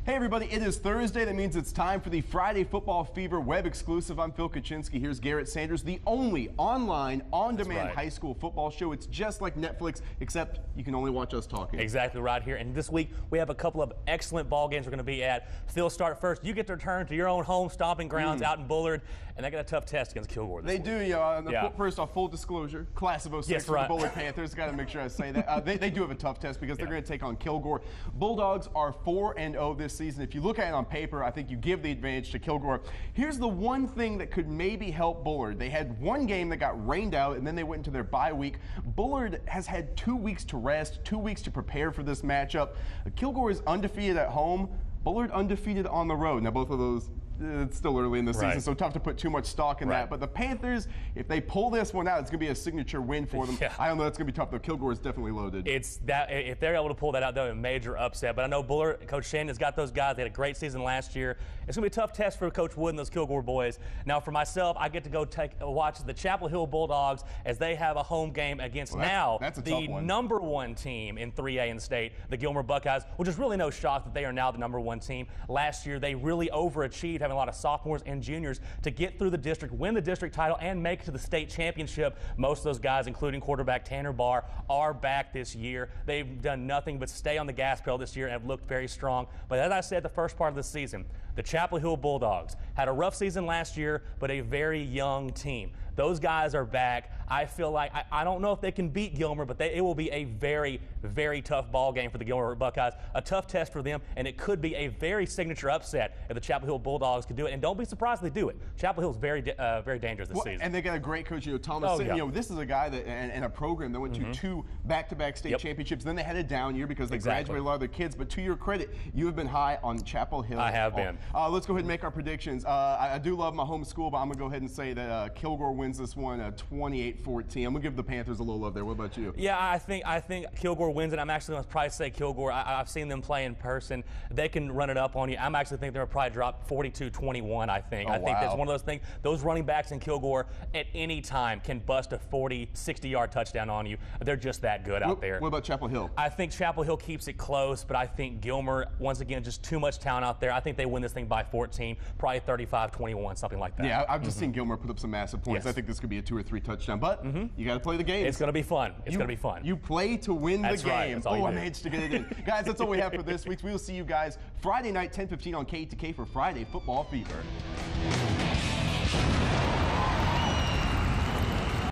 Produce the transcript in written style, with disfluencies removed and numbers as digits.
Hey everybody, it is Thursday. That means it's time for the Friday Football Fever web exclusive. I'm Phil Kuchinsky. Here's Garrett Sanders, the only online, on-demand high school football show. It's just like Netflix, except you can only watch us talking. Exactly right here. And this week, we have a couple of excellent ball games we're going to be at. Phil, start first. You get to return to your own home stomping grounds out in Bullard, and they got a tough test against Kilgore this week. They do, First off, full disclosure, class of 06 Yes, for right. the Bullard Panthers. Got to make sure I say that. They do have a tough test because they're going to take on Kilgore. Bulldogs are 4-0 this season. If you look at it on paper, I think you give the advantage to Kilgore. Here's the one thing that could maybe help Bullard. They had one game that got rained out, and then they went into their bye week. Bullard has had 2 weeks to rest, 2 weeks to prepare for this matchup. Kilgore is undefeated at home. Bullard undefeated on the road. Now, both of those, it's still early in the season, so tough to put too much stock in that. But the Panthers, if they pull this one out, it's going to be a signature win for them. I don't know, it's going to be tough, though. Kilgore is definitely loaded. It's that if they're able to pull that out, they'll be a major upset. But I know Bullard, Coach Shannon's got those guys. They had a great season last year. It's going to be a tough test for Coach Wood and those Kilgore boys. Now, for myself, I get to go watch the Chapel Hill Bulldogs as they have a home game against the number one team in 3A in the state, the Gilmer Buckeyes, which is really no shock that they are now the number one team. Last year, they really overachieved, having a lot of sophomores and juniors to get through the district, win the district title, and make it to the state championship. Most of those guys, including quarterback Tanner Barr, are back this year. They've done nothing but stay on the gas pedal this year and have looked very strong. But as I said, the first part of the season, the Chapel Hill Bulldogs had a rough season last year, but a very young team. Those guys are back. I feel like, I don't know if they can beat Gilmer, but it will be a very, very tough ball game for the Gilmer Buckeyes. A tough test for them, and it could be a very signature upset if the Chapel Hill Bulldogs could do it. And don't be surprised if they do it. Chapel Hill's very dangerous this season. And they got a great coach, Thomas. This is a guy that and a program that went to 2 back-to-back state championships. Then they had a down year because they graduated a lot of their kids. But to your credit, you have been high on Chapel Hill. I have been. Let's go ahead and make our predictions. I do love my home school, but I'm going to go ahead and say that Kilgore wins this one 28-14. I'm going to give the Panthers a little love there. What about you? Yeah, I think Kilgore wins it. I'm actually going to probably say Kilgore. I've seen them play in person. They can run it up on you. I'm actually think they're going to probably drop 42-21, I think. I think that's one of those things. Those running backs in Kilgore at any time can bust a 40, 60-yard touchdown on you. They're just that good out there. What about Chapel Hill? I think Chapel Hill keeps it close, but I think Gilmer, once again, just too much talent out there. I think they win this thing by 14, probably 35-21, something like that. Yeah, I've just seen Gilmer put up some massive points. I think this could be a 2 or 3 touchdown, but you got to play the game. It's going to be fun. It's going to be fun. You play to win the game. Right. That's all you do. I managed to get it in. Guys, that's all we have for this week. We will see you guys Friday night, 10:15 on K2K for Friday Football Fever.